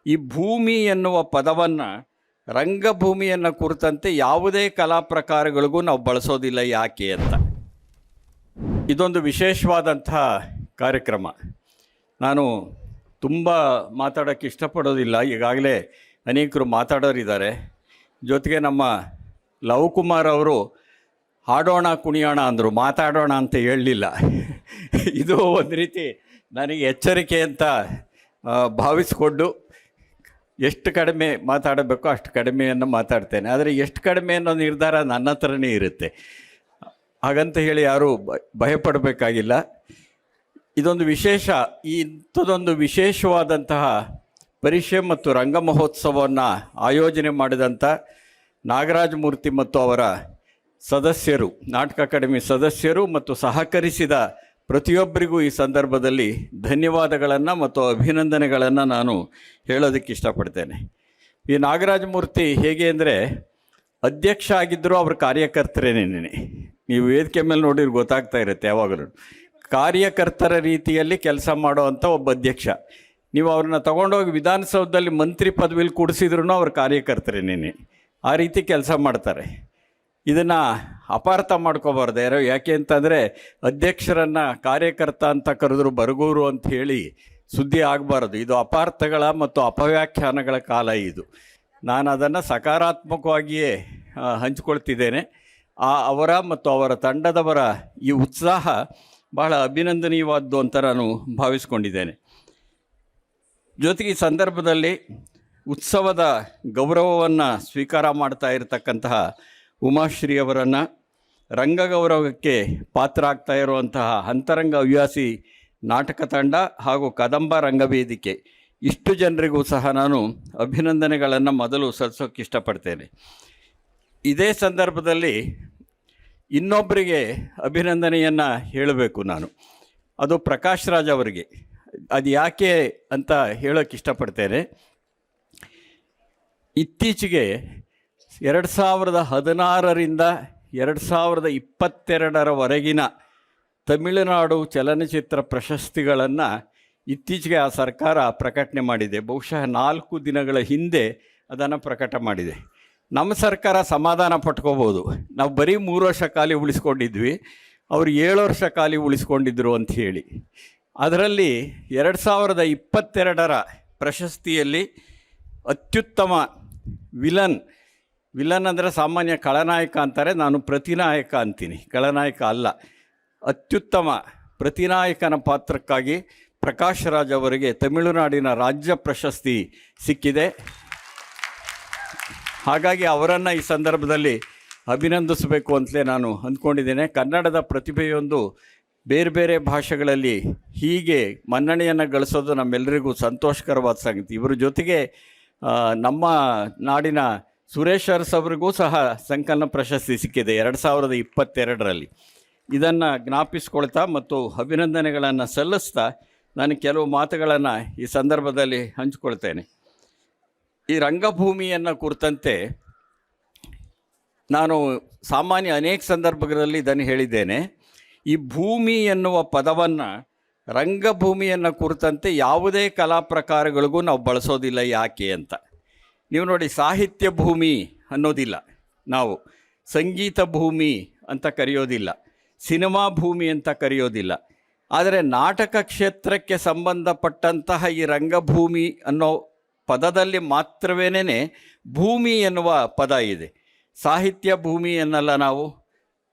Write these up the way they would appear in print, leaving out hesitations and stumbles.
ಈ ಭೂಮಿ ಎನ್ನುವ ಪದವನ್ನು ರಂಗಭೂಮಿಯನ್ನು ಕುರಿತಂತೆ ಯಾವುದೇ ಕಲಾ ಪ್ರಕಾರಗಳಿಗೂ ನಾವು ಬಳಸೋದಿಲ್ಲ, ಯಾಕೆ ಅಂತ. ಇದೊಂದು ವಿಶೇಷವಾದಂಥ ಕಾರ್ಯಕ್ರಮ. ನಾನು ತುಂಬ ಮಾತಾಡೋಕ್ಕೆ ಇಷ್ಟಪಡೋದಿಲ್ಲ, ಈಗಾಗಲೇ ಅನೇಕರು ಮಾತಾಡೋರಿದ್ದಾರೆ. ಜೊತೆಗೆ ನಮ್ಮ ಲವ್ ಕುಮಾರ್ ಅವರು ಹಾಡೋಣ ಕುಣಿಯೋಣ ಅಂದರು, ಮಾತಾಡೋಣ ಅಂತ ಹೇಳಲಿಲ್ಲ. ಇದು ಒಂದು ರೀತಿ ನನಗೆ ಎಚ್ಚರಿಕೆ ಅಂತ ಭಾವಿಸ್ಕೊಂಡು ಎಷ್ಟು ಕಡಿಮೆ ಮಾತಾಡಬೇಕೋ ಅಷ್ಟು ಕಡಿಮೆಯನ್ನು ಮಾತಾಡ್ತೇನೆ. ಆದರೆ ಎಷ್ಟು ಕಡಿಮೆ ಅನ್ನೋ ನಿರ್ಧಾರ ನನ್ನ ಹತ್ರನೇ ಇರುತ್ತೆ. ಹಾಗಂತ ಹೇಳಿ ಯಾರೂ ಭಯಪಡಬೇಕಾಗಿಲ್ಲ. ಇದೊಂದು ವಿಶೇಷ, ಇಂಥದ್ದೊಂದು ವಿಶೇಷವಾದಂತಹ ಪರಿಷೆ ಮತ್ತು ರಂಗ ಮಹೋತ್ಸವವನ್ನು ಆಯೋಜನೆ ಮಾಡಿದಂಥ ನಾಗರಾಜ ಮೂರ್ತಿ ಮತ್ತು ಅವರ ಸದಸ್ಯರು, ನಾಟಕ ಅಕಾಡೆಮಿ ಸದಸ್ಯರು ಮತ್ತು ಸಹಕರಿಸಿದ ಪ್ರತಿಯೊಬ್ಬರಿಗೂ ಈ ಸಂದರ್ಭದಲ್ಲಿ ಧನ್ಯವಾದಗಳನ್ನು ಮತ್ತು ಅಭಿನಂದನೆಗಳನ್ನು ನಾನು ಹೇಳೋದಕ್ಕೆ ಇಷ್ಟಪಡ್ತೇನೆ. ಈ ನಾಗರಾಜ ಮೂರ್ತಿ ಹೇಗೆ ಅಂದರೆ, ಅಧ್ಯಕ್ಷ ಆಗಿದ್ದರೂ ಅವ್ರ ಕಾರ್ಯಕರ್ತರೇನೇನೆ. ನೀವು ವೇದಿಕೆ ಮೇಲೆ ನೋಡಿದ್ರೆ ಗೊತ್ತಾಗ್ತಾ ಇರುತ್ತೆ. ಯಾವಾಗಲೂ ಕಾರ್ಯಕರ್ತರ ರೀತಿಯಲ್ಲಿ ಕೆಲಸ ಮಾಡೋವಂಥ ಒಬ್ಬ ಅಧ್ಯಕ್ಷ. ನೀವು ಅವ್ರನ್ನ ತೊಗೊಂಡೋಗಿ ವಿಧಾನಸೌಧದಲ್ಲಿ ಮಂತ್ರಿ ಪದವಿಲಿ ಕೂಡಿಸಿದ್ರೂ ಅವ್ರ ಕಾರ್ಯಕರ್ತರೇನೇನೆ. ಆ ರೀತಿ ಕೆಲಸ ಮಾಡ್ತಾರೆ. ಇದನ್ನು ಅಪಾರ್ಥ ಮಾಡ್ಕೋಬಾರ್ದು ಯಾರೋ. ಯಾಕೆ ಅಂತಂದರೆ ಅಧ್ಯಕ್ಷರನ್ನು ಕಾರ್ಯಕರ್ತ ಅಂತ ಕರೆದ್ರು ಬರಗೂರು ಅಂತ ಹೇಳಿ ಸುದ್ದಿ ಆಗಬಾರ್ದು. ಇದು ಅಪಾರ್ಥಗಳ ಮತ್ತು ಅಪವ್ಯಾಖ್ಯಾನಗಳ ಕಾಲ ಇದು. ನಾನು ಅದನ್ನು ಸಕಾರಾತ್ಮಕವಾಗಿಯೇ ಹಂಚಿಕೊಳ್ತಿದ್ದೇನೆ. ಅವರ ಮತ್ತು ಅವರ ತಂಡದವರ ಈ ಉತ್ಸಾಹ ಬಹಳ ಅಭಿನಂದನೀಯವಾದ್ದು ಅಂತ ನಾನು ಭಾವಿಸ್ಕೊಂಡಿದ್ದೇನೆ. ಜೊತೆಗೆ ಈ ಸಂದರ್ಭದಲ್ಲಿ ಉತ್ಸವದ ಗೌರವವನ್ನು ಸ್ವೀಕಾರ ಮಾಡ್ತಾ ಇರತಕ್ಕಂತಹ ಉಮಾಶ್ರೀ ಅವರನ್ನು, ರಂಗಗೌರವಕ್ಕೆ ಪಾತ್ರ ಆಗ್ತಾ ಇರುವಂತಹ ಅಂತರಂಗ ಹವ್ಯಾಸಿ ನಾಟಕ ತಂಡ ಹಾಗೂ ಕದಂಬ ರಂಗವೇದಿಕೆ, ಇಷ್ಟು ಜನರಿಗೂ ಸಹ ನಾನು ಅಭಿನಂದನೆಗಳನ್ನು ಮೊದಲು ಸಲ್ಲಿಸೋಕ್ಕೆ ಇಷ್ಟಪಡ್ತೇನೆ. ಇದೇ ಸಂದರ್ಭದಲ್ಲಿ ಇನ್ನೊಬ್ಬರಿಗೆ ಅಭಿನಂದನೆಯನ್ನು ಹೇಳಬೇಕು ನಾನು. ಅದು ಪ್ರಕಾಶ್ ರಾಜ್ ಅವರಿಗೆ. ಅದು ಯಾಕೆ ಅಂತ ಹೇಳೋಕ್ಕೆ ಇಷ್ಟಪಡ್ತೇನೆ. ಇತ್ತೀಚೆಗೆ 2016ರಿಂದ 2022ರವರೆಗಿನ ತಮಿಳುನಾಡು ಚಲನಚಿತ್ರ ಪ್ರಶಸ್ತಿಗಳನ್ನು ಇತ್ತೀಚೆಗೆ ಆ ಸರ್ಕಾರ ಪ್ರಕಟಣೆ ಮಾಡಿದೆ. ಬಹುಶಃ 4 ದಿನಗಳ ಹಿಂದೆ ಅದನ್ನು ಪ್ರಕಟ ಮಾಡಿದೆ. ನಮ್ಮ ಸರ್ಕಾರ ಸಮಾಧಾನ ಪಟ್ಕೋಬೋದು, ನಾವು ಬರೀ 3 ವರ್ಷ ಖಾಲಿ ಉಳಿಸ್ಕೊಂಡಿದ್ವಿ, ಅವರು 7 ವರ್ಷ ಖಾಲಿ ಉಳಿಸ್ಕೊಂಡಿದ್ರು ಅಂತ ಹೇಳಿ. ಅದರಲ್ಲಿ 2022ರ ಪ್ರಶಸ್ತಿಯಲ್ಲಿ ಅತ್ಯುತ್ತಮ ವಿಲನ್ ಅಂದರೆ ಸಾಮಾನ್ಯ ಖಳನಾಯಕ ಅಂತಾರೆ, ನಾನು ಪ್ರತಿನಾಯಕ ಅಂತೀನಿ, ಖಳನಾಯಕ ಅಲ್ಲ. ಅತ್ಯುತ್ತಮ ಪ್ರತಿನಾಯಕನ ಪಾತ್ರಕ್ಕಾಗಿ ಪ್ರಕಾಶ್ ರಾಜ್ ಅವರಿಗೆ ತಮಿಳುನಾಡಿನ ರಾಜ್ಯ ಪ್ರಶಸ್ತಿ ಸಿಕ್ಕಿದೆ. ಹಾಗಾಗಿ ಅವರನ್ನು ಈ ಸಂದರ್ಭದಲ್ಲಿ ಅಭಿನಂದಿಸಬೇಕು ಅಂತಲೇ ನಾನು ಅಂದ್ಕೊಂಡಿದ್ದೇನೆ. ಕನ್ನಡದ ಪ್ರತಿಭೆಯೊಂದು ಬೇರೆ ಬೇರೆ ಭಾಷೆಗಳಲ್ಲಿ ಹೀಗೆ ಮನ್ನಣೆಯನ್ನು ಗಳಿಸೋದು ನಮ್ಮೆಲ್ಲರಿಗೂ ಸಂತೋಷಕರವಾದ ಸಂಗತಿ. ಇವರ ಜೊತೆಗೆ ನಮ್ಮ ನಾಡಿನ ಸುರೇಶ್ ಅರಸ್ ಅವರಿಗೂ ಸಹ ಸಂಕಲನ ಪ್ರಶಸ್ತಿ ಸಿಕ್ಕಿದೆ 2022ರಲ್ಲಿ. ಇದನ್ನು ಜ್ಞಾಪಿಸ್ಕೊಳ್ತಾ ಮತ್ತು ಅಭಿನಂದನೆಗಳನ್ನು ಸಲ್ಲಿಸ್ತಾ ನಾನು ಕೆಲವು ಮಾತುಗಳನ್ನು ಈ ಸಂದರ್ಭದಲ್ಲಿ ಹಂಚಿಕೊಳ್ತೇನೆ. ಈ ರಂಗಭೂಮಿಯನ್ನು ಕುರಿತಂತೆ ನಾನು ಸಾಮಾನ್ಯ ಅನೇಕ ಸಂದರ್ಭಗಳಲ್ಲಿ ಇದನ್ನು ಹೇಳಿದ್ದೇನೆ. ಈ ಭೂಮಿ ಎನ್ನುವ ಪದವನ್ನು ರಂಗಭೂಮಿಯನ್ನು ಕುರಿತಂತೆ ಯಾವುದೇ ಕಲಾ ಪ್ರಕಾರಗಳಿಗೂ ನಾವು ಬಳಸೋದಿಲ್ಲ, ಯಾಕೆ ಅಂತ. ನೀವು ನೋಡಿ, ಸಾಹಿತ್ಯ ಭೂಮಿ ಅನ್ನೋದಿಲ್ಲ, ನಾವು ಸಂಗೀತ ಭೂಮಿ ಅಂತ ಕರೆಯೋದಿಲ್ಲ, ಸಿನಿಮಾ ಭೂಮಿ ಅಂತ ಕರೆಯೋದಿಲ್ಲ. ಆದರೆ ನಾಟಕ ಕ್ಷೇತ್ರಕ್ಕೆ ಸಂಬಂಧಪಟ್ಟಂತಹ ಈ ರಂಗಭೂಮಿ ಅನ್ನೋ ಪದದಲ್ಲಿ ಮಾತ್ರವೇನೇ ಭೂಮಿ ಎನ್ನುವ ಪದ ಇದೆ. ಸಾಹಿತ್ಯ ಭೂಮಿ ಅನ್ನಲ್ಲ, ನಾವು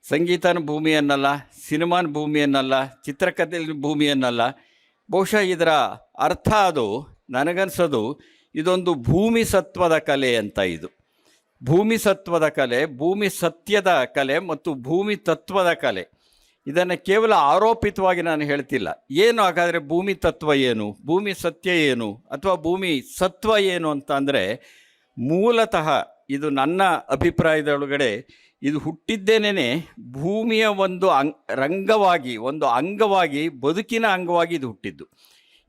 ಸಂಗೀತನ ಭೂಮಿ ಅನ್ನಲ್ಲ, ಸಿನಿಮಾನ ಭೂಮಿ ಅನ್ನಲ್ಲ, ಚಿತ್ರಕಥೆ ಭೂಮಿ ಅನ್ನಲ್ಲ. ಬಹುಶಃ ಇದರ ಅರ್ಥ ಅದು ನನಗನ್ಸೋದು ಇದೊಂದು ಭೂಮಿ ಸತ್ವದ ಕಲೆ ಅಂತ. ಇದು ಭೂಮಿ ಸತ್ವದ ಕಲೆ, ಭೂಮಿ ಸತ್ಯದ ಕಲೆ ಮತ್ತು ಭೂಮಿ ತತ್ವದ ಕಲೆ. ಇದನ್ನು ಕೇವಲ ಆರೋಪಿತವಾಗಿ ನಾನು ಹೇಳ್ತಿಲ್ಲ. ಏನು ಹಾಗಾದರೆ ಭೂಮಿ ತತ್ವ ಏನು, ಭೂಮಿ ಸತ್ಯ ಏನು, ಅಥವಾ ಭೂಮಿ ಸತ್ವ ಏನು ಅಂತ ಅಂದರೆ, ಮೂಲತಃ ಇದು ನನ್ನ ಅಭಿಪ್ರಾಯದೊಳಗಡೆ ಇದು ಹುಟ್ಟಿದ್ದೇನೆ ಭೂಮಿಯ ಒಂದು ರಂಗವಾಗಿ, ಒಂದು ಅಂಗವಾಗಿ, ಬದುಕಿನ ಅಂಗವಾಗಿ ಇದು ಹುಟ್ಟಿದ್ದು.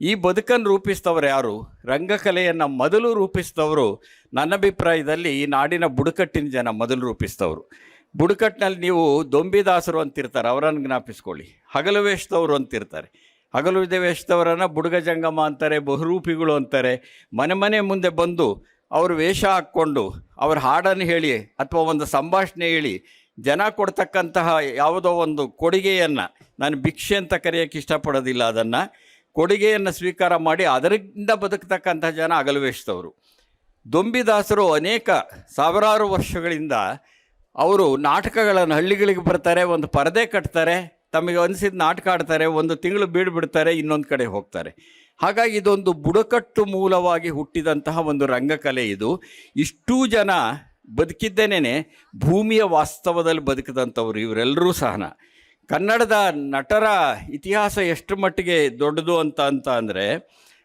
ಈ ಬದುಕನ್ನು ರೂಪಿಸಿದವರು ಯಾರು? ರಂಗಕಲೆಯನ್ನು ಮೊದಲು ರೂಪಿಸಿದವರು ನನ್ನ ಅಭಿಪ್ರಾಯದಲ್ಲಿ ಈ ನಾಡಿನ ಬುಡಕಟ್ಟಿನ ಜನ ಮೊದಲು ರೂಪಿಸಿದವರು. ಬುಡಕಟ್ಟಿನಲ್ಲಿ ನೀವು ದೊಂಬಿದಾಸರು ಅಂತಿರ್ತಾರೆ, ಅವರನ್ನು ಜ್ಞಾಪಿಸ್ಕೊಳ್ಳಿ. ಹಗಲು ವೇಷದವರು ಅಂತಿರ್ತಾರೆ, ಹಗಲು ವೇಷದವರನ್ನು ಬುಡುಗ ಜಂಗಮ ಅಂತಾರೆ, ಬಹುರೂಪಿಗಳು ಅಂತಾರೆ. ಮನೆ ಮನೆ ಮುಂದೆ ಬಂದು ಅವರು ವೇಷ ಹಾಕ್ಕೊಂಡು ಅವ್ರ ಹಾಡನ್ನು ಹೇಳಿ ಅಥವಾ ಒಂದು ಸಂಭಾಷಣೆ ಹೇಳಿ ಜನ ಕೊಡ್ತಕ್ಕಂತಹ ಯಾವುದೋ ಒಂದು ಕೊಡುಗೆಯನ್ನು, ನಾನು ಭಿಕ್ಷೆ ಅಂತ ಕರೆಯೋಕ್ಕೆ ಇಷ್ಟಪಡೋದಿಲ್ಲ, ಅದನ್ನು ಕೊಡುಗೆಯನ್ನು ಸ್ವೀಕಾರ ಮಾಡಿ ಅದರಿಂದ ಬದುಕ್ತಕ್ಕಂಥ ಜನ ಹಗಲು ವೇಷದವರು. ದೊಂಬಿದಾಸರು ಅನೇಕ ಸಾವಿರಾರು ವರ್ಷಗಳಿಂದ ಅವರು ನಾಟಕಗಳನ್ನು ಹಳ್ಳಿಗಳಿಗೆ ಬರ್ತಾರೆ, ಒಂದು ಪರದೆ ಕಟ್ತಾರೆ, ತಮಗೆ ಅನಿಸಿದ ನಾಟಕ ಆಡ್ತಾರೆ, ಒಂದು ತಿಂಗಳು ಬಿಡ್ತಾರೆ, ಇನ್ನೊಂದು ಕಡೆ ಹೋಗ್ತಾರೆ. ಹಾಗಾಗಿ ಇದೊಂದು ಬುಡಕಟ್ಟು ಮೂಲವಾಗಿ ಹುಟ್ಟಿದಂತಹ ಒಂದು ರಂಗಕಲೆ ಇದು. ಇಷ್ಟೂ ಜನ ಬದುಕಿದ್ದೇನೆ ಭೂಮಿಯ ವಾಸ್ತವದಲ್ಲಿ ಬದುಕಿದಂಥವ್ರು ಇವರೆಲ್ಲರೂ ಸಹ. ಕನ್ನಡದ ನಟರ ಇತಿಹಾಸ ಎಷ್ಟು ಮಟ್ಟಿಗೆ ದೊಡ್ಡದು ಅಂತ ಅಂದರೆ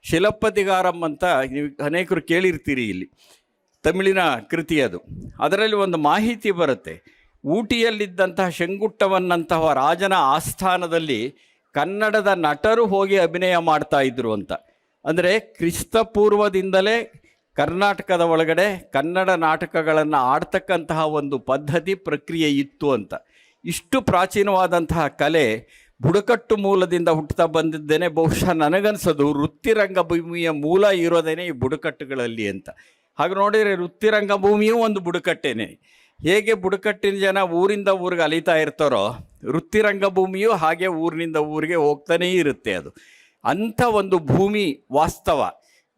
ಶಿಲಪ್ಪದಿಗಾರಂ ಅಂತ ನೀವು ಅನೇಕರು ಕೇಳಿರ್ತೀರಿ, ಇಲ್ಲಿ ತಮಿಳಿನ ಕೃತಿ ಅದು. ಅದರಲ್ಲಿ ಒಂದು ಮಾಹಿತಿ ಬರುತ್ತೆ, ಊಟಿಯಲ್ಲಿದ್ದಂತಹ ಶೆಂಗುಟ್ಟವನ್ನಂತಹ ರಾಜನ ಆಸ್ಥಾನದಲ್ಲಿ ಕನ್ನಡದ ನಟರು ಹೋಗಿ ಅಭಿನಯ ಮಾಡ್ತಾ ಇದ್ರು ಅಂತ. ಅಂದರೆ ಕ್ರಿಸ್ತಪೂರ್ವದಿಂದಲೇ ಕರ್ನಾಟಕದ ಒಳಗಡೆ ಕನ್ನಡ ನಾಟಕಗಳನ್ನು ಆಡ್ತಕ್ಕಂತಹ ಒಂದು ಪದ್ಧತಿ ಪ್ರಕ್ರಿಯೆ ಇತ್ತು ಅಂತ. ಇಷ್ಟು ಪ್ರಾಚೀನವಾದಂತಹ ಕಲೆ ಬುಡಕಟ್ಟು ಮೂಲದಿಂದ ಹುಟ್ಟುತ್ತಾ ಬಂದಿದ್ದೇನೆ. ಬಹುಶಃ ನನಗನ್ಸೋದು ವೃತ್ತಿರಂಗಭೂಮಿಯ ಮೂಲ ಇರೋದೇನೆ ಈ ಬುಡಕಟ್ಟುಗಳಲ್ಲಿ ಅಂತ. ಹಾಗೆ ನೋಡಿದರೆ ವೃತ್ತಿರಂಗಭೂಮಿಯೂ ಒಂದು ಬುಡಕಟ್ಟೇನೆ. ಹೇಗೆ ಬುಡಕಟ್ಟಿನ ಜನ ಊರಿಂದ ಊರಿಗೆ ಅಲಿತಾ ಇರ್ತಾರೋ, ವೃತ್ತಿರಂಗಭೂಮಿಯೂ ಹಾಗೆ ಊರಿನಿಂದ ಊರಿಗೆ ಹೋಗ್ತಾನೇ ಇರುತ್ತೆ. ಅದು ಅಂಥ ಒಂದು ಭೂಮಿ ವಾಸ್ತವ.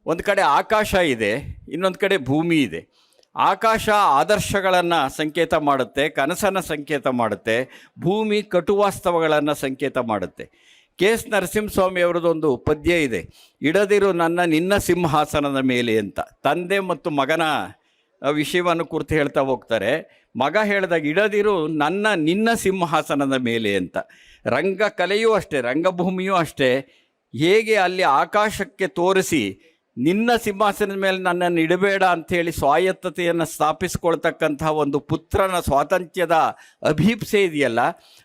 ಒಂದು ಕಡೆ ಆಕಾಶ ಇದೆ, ಇನ್ನೊಂದು ಕಡೆ ಭೂಮಿ ಇದೆ. ಆಕಾಶ ಆದರ್ಶಗಳನ್ನು ಸಂಕೇತ ಮಾಡುತ್ತೆ, ಕನಸನ್ನು ಸಂಕೇತ ಮಾಡುತ್ತೆ. ಭೂಮಿ ಕಟುವಾಸ್ತವಗಳನ್ನು ಸಂಕೇತ ಮಾಡುತ್ತೆ. ಕೆ.ಎಸ್. ನರಸಿಂಹಸ್ವಾಮಿ ಅವರದೊಂದು ಪದ್ಯ ಇದೆ, ಇಡದಿರು ನನ್ನ ನಿನ್ನ ಸಿಂಹಾಸನದ ಮೇಲೆ ಅಂತ. ತಂದೆ ಮತ್ತು ಮಗನ ವಿಷಯವನ್ನು ಕುರಿತು ಹೇಳ್ತಾ ಹೋಗ್ತಾರೆ. ಮಗ ಹೇಳಿದಾಗ ಇಡದಿರು ನನ್ನ ನಿನ್ನ ಸಿಂಹಾಸನದ ಮೇಲೆ ಅಂತ. ರಂಗಕಲೆಯೂ ಅಷ್ಟೇ, ರಂಗಭೂಮಿಯೂ ಅಷ್ಟೇ. ಹೇಗೆ ಅಲ್ಲಿ ಆಕಾಶಕ್ಕೆ ತೋರಿಸಿ ನಿನ್ನ ಸಿಂಹಾಸನದ ಮೇಲೆ ನನ್ನನ್ನು ಇಡಬೇಡ ಅಂಥೇಳಿ ಸ್ವಾಯತ್ತತೆಯನ್ನು ಸ್ಥಾಪಿಸ್ಕೊಳ್ತಕ್ಕಂತಹ ಒಂದು ಪುತ್ರನ ಸ್ವಾತಂತ್ರ್ಯದ ಅಭೀಪ್ಸೆ ಇದೆಯಲ್ಲ,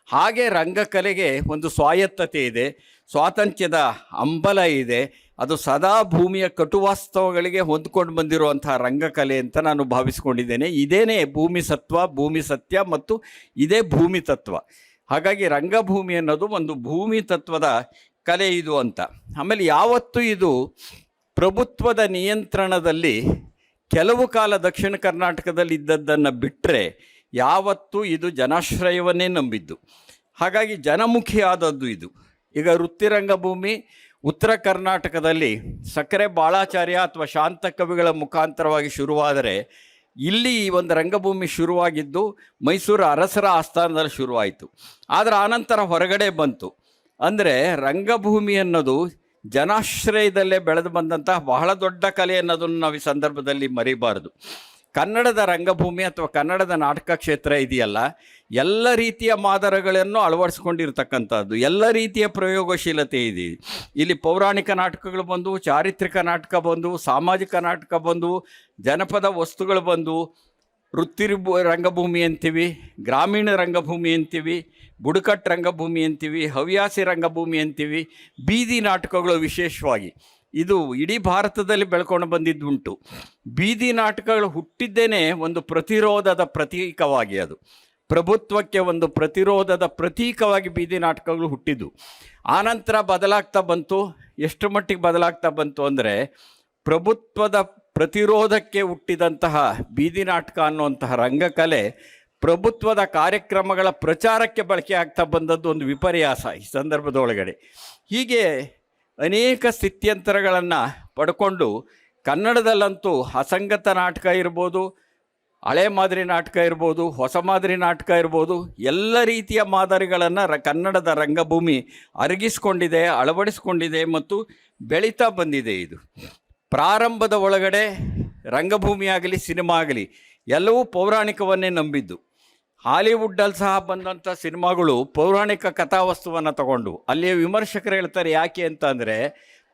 ಹಾಗೆ ರಂಗಕಲೆಗೆ ಒಂದು ಸ್ವಾಯತ್ತತೆ ಇದೆ, ಸ್ವಾತಂತ್ರ್ಯದ ಹಂಬಲ ಇದೆ. ಅದು ಸದಾ ಭೂಮಿಯ ಕಟುವಾಸ್ತವಗಳಿಗೆ ಹೊಂದ್ಕೊಂಡು ಬಂದಿರುವಂತಹ ರಂಗಕಲೆ ಅಂತ ನಾನು ಭಾವಿಸ್ಕೊಂಡಿದ್ದೇನೆ. ಇದೇನೇ ಭೂಮಿ ಸತ್ವ, ಭೂಮಿ ಸತ್ಯ ಮತ್ತು ಇದೇ ಭೂಮಿ ತತ್ವ. ಹಾಗಾಗಿ ರಂಗಭೂಮಿ ಅನ್ನೋದು ಒಂದು ಭೂಮಿ ತತ್ವದ ಕಲೆ ಇದು ಅಂತ. ಆಮೇಲೆ ಯಾವತ್ತೂ ಇದು ಪ್ರಭುತ್ವದ ನಿಯಂತ್ರಣದಲ್ಲಿ ಕೆಲವು ಕಾಲ ದಕ್ಷಿಣ ಕರ್ನಾಟಕದಲ್ಲಿ ಇದ್ದದ್ದನ್ನು ಬಿಟ್ಟರೆ ಯಾವತ್ತೂ ಇದು ಜನಾಶ್ರಯವನ್ನೇ ನಂಬಿದ್ದು. ಹಾಗಾಗಿ ಜನಮುಖಿಯಾದದ್ದು ಇದು. ಈಗ ವೃತ್ತಿರಂಗಭೂಮಿ ಉತ್ತರ ಕರ್ನಾಟಕದಲ್ಲಿ ಸಕ್ಕರೆ ಬಾಳಾಚಾರ್ಯ ಅಥವಾ ಶಾಂತ ಕವಿಗಳ ಮುಖಾಂತರವಾಗಿ ಶುರುವಾದರೆ, ಇಲ್ಲಿ ಈ ಒಂದು ರಂಗಭೂಮಿ ಶುರುವಾಗಿದ್ದು ಮೈಸೂರು ಅರಸರ ಆಸ್ಥಾನದಲ್ಲಿ ಶುರುವಾಯಿತು. ಆದರೆ ಆನಂತರ ಹೊರಗಡೆ ಬಂತು. ಅಂದರೆ ರಂಗಭೂಮಿ ಅನ್ನೋದು ಜನಾಶ್ರಯದಲ್ಲೇ ಬೆಳೆದು ಬಂದಂತಹ ಬಹಳ ದೊಡ್ಡ ಕಲೆ ಅನ್ನೋದನ್ನು ನಾವು ಈ ಸಂದರ್ಭದಲ್ಲಿ ಮರಿಬಾರದು. ಕನ್ನಡದ ರಂಗಭೂಮಿ ಅಥವಾ ಕನ್ನಡದ ನಾಟಕ ಕ್ಷೇತ್ರ ಇದೆಯಲ್ಲ, ಎಲ್ಲ ರೀತಿಯ ಮಾದರಿಗಳನ್ನು ಅಳವಡಿಸ್ಕೊಂಡಿರ್ತಕ್ಕಂಥದ್ದು, ಎಲ್ಲ ರೀತಿಯ ಪ್ರಯೋಗಶೀಲತೆ ಇದೆ. ಇಲ್ಲಿ ಪೌರಾಣಿಕ ನಾಟಕಗಳು ಬಂದವು, ಚಾರಿತ್ರಿಕ ನಾಟಕ ಬಂದವು, ಸಾಮಾಜಿಕ ನಾಟಕ ಬಂದವು, ಜನಪದ ವಸ್ತುಗಳು ಬಂದವು, ವೃತ್ತಿ ರಂಗಭೂಮಿ ಅಂತೀವಿ, ಗ್ರಾಮೀಣ ರಂಗಭೂಮಿ ಅಂತೀವಿ, ಬುಡಕಟ್ಟು ರಂಗಭೂಮಿ ಅಂತೀವಿ, ಹವ್ಯಾಸಿ ರಂಗಭೂಮಿ ಅಂತೀವಿ, ಬೀದಿ ನಾಟಕಗಳು ವಿಶೇಷವಾಗಿ. ಇದು ಇಡೀ ಭಾರತದಲ್ಲಿ ಬೆಳ್ಕೊಂಡು ಬಂದಿದ್ದುಂಟು. ಬೀದಿ ನಾಟಕಗಳು ಹುಟ್ಟಿದ್ದೇನೆ ಒಂದು ಪ್ರತಿರೋಧದ ಪ್ರತೀಕವಾಗಿ. ಅದು ಪ್ರಭುತ್ವಕ್ಕೆ ಒಂದು ಪ್ರತಿರೋಧದ ಪ್ರತೀಕವಾಗಿ ಬೀದಿ ನಾಟಕಗಳು ಹುಟ್ಟಿದ್ದು. ಆನಂತರ ಬದಲಾಗ್ತಾ ಬಂತು. ಎಷ್ಟು ಮಟ್ಟಿಗೆ ಬದಲಾಗ್ತಾ ಬಂತು ಅಂದರೆ, ಪ್ರಭುತ್ವದ ಪ್ರತಿರೋಧಕ್ಕೆ ಹುಟ್ಟಿದಂತಹ ಬೀದಿ ನಾಟಕ ಅನ್ನುವಂತಹ ರಂಗಕಲೆ ಪ್ರಭುತ್ವದ ಕಾರ್ಯಕ್ರಮಗಳ ಪ್ರಚಾರಕ್ಕೆ ಬಳಕೆ ಆಗ್ತಾ ಬಂದದ್ದು ಒಂದು ವಿಪರ್ಯಾಸ ಈ ಸಂದರ್ಭದೊಳಗಡೆ. ಹೀಗೆ ಅನೇಕ ಸ್ಥಿತ್ಯಂತರಗಳನ್ನು ಪಡ್ಕೊಂಡು ಕನ್ನಡದಲ್ಲಂತೂ ಅಸಂಗತ ನಾಟಕ ಇರ್ಬೋದು, ಹಳೆ ಮಾದರಿ ನಾಟಕ ಇರ್ಬೋದು, ಹೊಸ ಮಾದರಿ ನಾಟಕ ಇರ್ಬೋದು, ಎಲ್ಲ ರೀತಿಯ ಮಾದರಿಗಳನ್ನು ಕನ್ನಡದ ರಂಗಭೂಮಿ ಅರಗಿಸ್ಕೊಂಡಿದೆ, ಅಳವಡಿಸ್ಕೊಂಡಿದೆ ಮತ್ತು ಬೆಳೀತಾ ಬಂದಿದೆ. ಇದು ಪ್ರಾರಂಭದ ಒಳಗಡೆ ರಂಗಭೂಮಿ ಆಗಲಿ ಸಿನಿಮಾ ಆಗಲಿ ಎಲ್ಲವೂ ಪೌರಾಣಿಕವನ್ನೇ ನಂಬಿದ್ದು. ಹಾಲಿವುಡ್ಡಲ್ಲಿ ಸಹ ಬಂದಂಥ ಸಿನಿಮಾಗಳು ಪೌರಾಣಿಕ ಕಥಾವಸ್ತುವನ್ನು ತಗೊಂಡು, ಅಲ್ಲಿಯ ವಿಮರ್ಶಕರು ಹೇಳ್ತಾರೆ ಯಾಕೆ ಅಂತ ಅಂದರೆ,